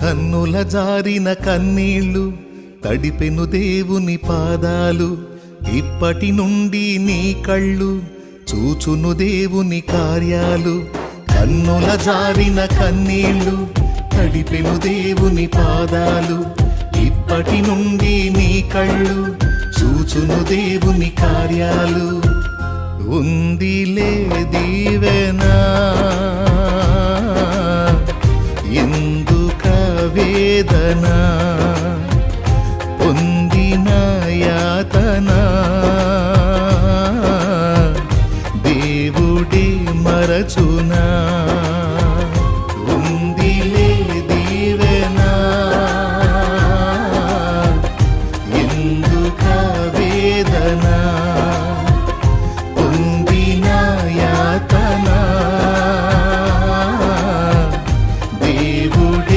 కన్నుల జారిన కన్నీళ్ళు తడిపెను దేవుని పాదాలు, ఇప్పటి నుండి నీ కళ్ళు చూచును దేవుని కార్యాలు. కన్నుల జారిన కన్నీళ్ళు తడిపెను దేవుని పాదాలు, ఇప్పటి నుండి నీ కళ్ళు చూచును దేవుని కార్యాలు. ఉందిలే దీవెనా ఎందుక వేదనా,